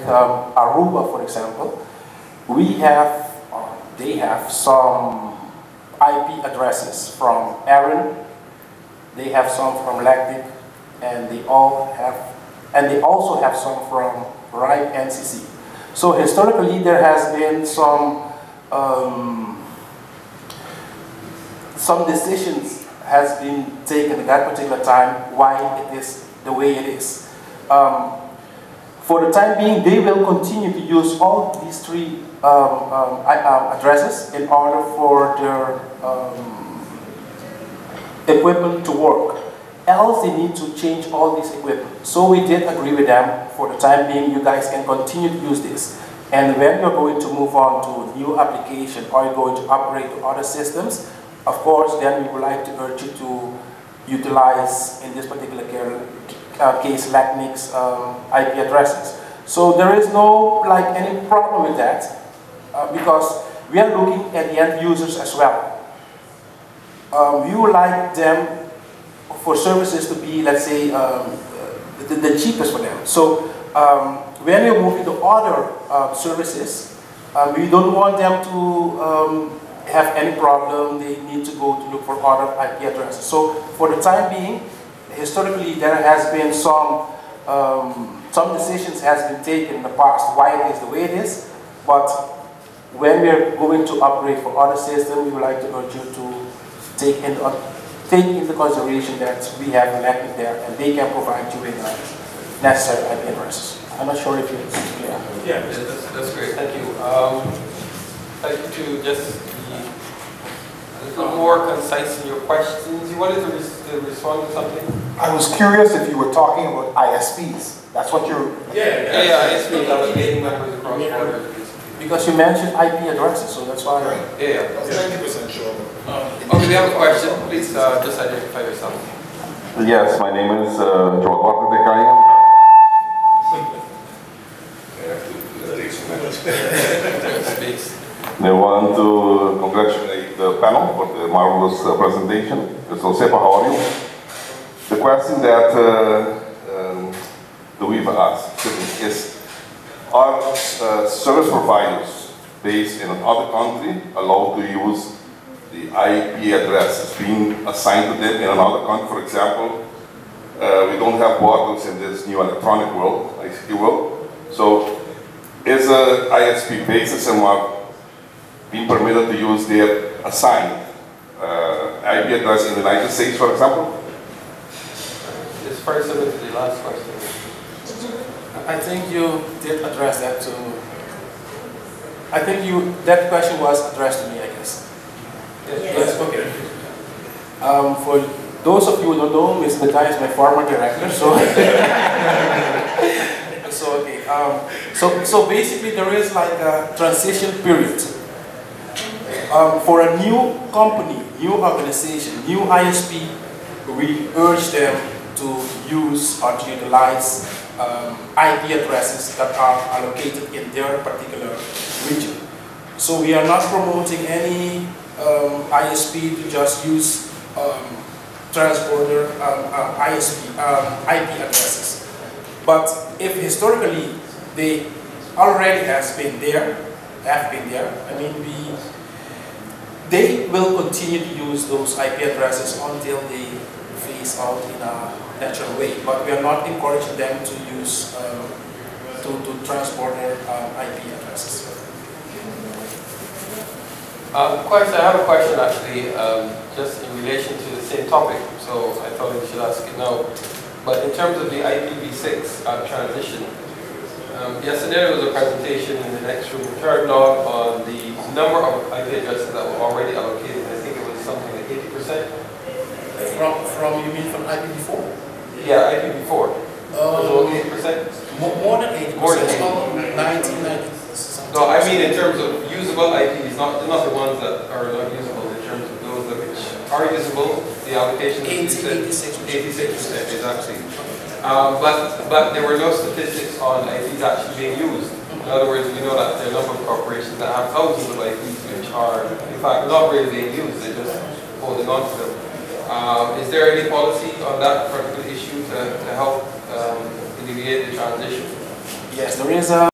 Aruba, for example, we have, they have some IP addresses from Aaron, they have some from Lactic, and they also have some from RIPE NCC. So historically, there has been some decisions has been taken at that particular time why it is the way it is. For the time being, they will continue to use all these three addresses in order for their equipment to work. Else they need to change all this equipment. So we did agree with them, for the time being, you guys can continue to use this. And when you're going to move on to a new application or you're going to upgrade to other systems, of course, then we would like to urge you to utilize, in this particular case, LACNIC's IP addresses. So there is no any problem with that, because we are looking at the end users as well. We would like them for services to be, let's say, the cheapest for them. So when you move into other services, we don't want them to have any problem. They need to go to look for other IP addresses. So for the time being, historically there has been some decisions has been taken in the past why it is the way it is, but when we are going to upgrade for other systems, we would like to urge you to take into consideration that we have an active there and they can provide you with necessary IP addresses. I'm not sure if it's clear. Yeah, that's great. Thank you. I'd like you to just be a little more concise in your questions. You wanted to respond to something? I was curious if you were talking about ISPs. That's what you're... Yeah, ISPs, allocating members across borders. Because you mentioned IP addresses, so that's why. Yeah. 90% sure. Okay, we have a question. Please just identify yourself. Yes, my name is Joel Dekaya. I want to congratulate the panel for the marvelous presentation. So, Sepa, how are you? The question that we've asked is, are service providers based in another country allowed to use the IP addresses being assigned to them in another country? For example, we don't have borders in this new electronic world, ICT world. So, is an ISP based in somewhere being permitted to use their assigned IP address in the United States, for example? This first to the last question. I think you did address that too. I think that question was addressed to me, I guess. Yes, okay. For those of you who don't know, Mr. Dekaya is my former director, so so basically there is like a transition period. For a new company, new organization, new ISP, we urge them to use or to utilize IP addresses that are allocated in their particular region. So we are not promoting any ISP to just use transborder IP addresses. But if historically they already have been there, I mean, they will continue to use those IP addresses until they phase out in a natural way. But we are not encouraging them to use to transport their IP addresses. I have a question actually, just in relation to the same topic. So I thought we should ask it now. But in terms of the IPv6 transition, yesterday there was a presentation in the next room, third blog, on the number of IP addresses that were already allocated. I think it was something like 80%. From you mean from IPv4? Yeah, IPv4. Was it 8%? More than 80%. More than 80%. 90. No, I mean in terms of usable IPs, not the ones that are not usable. In terms of those that which are usable, the allocation is 86%, exactly. But there were no statistics on IPs actually being used. In other words, we know that there are a number of corporations that have thousands of IPs which are, in fact, not really being used. They're just holding on to them. Is there any policy on that particular issue to help alleviate the transition? Yes, there is a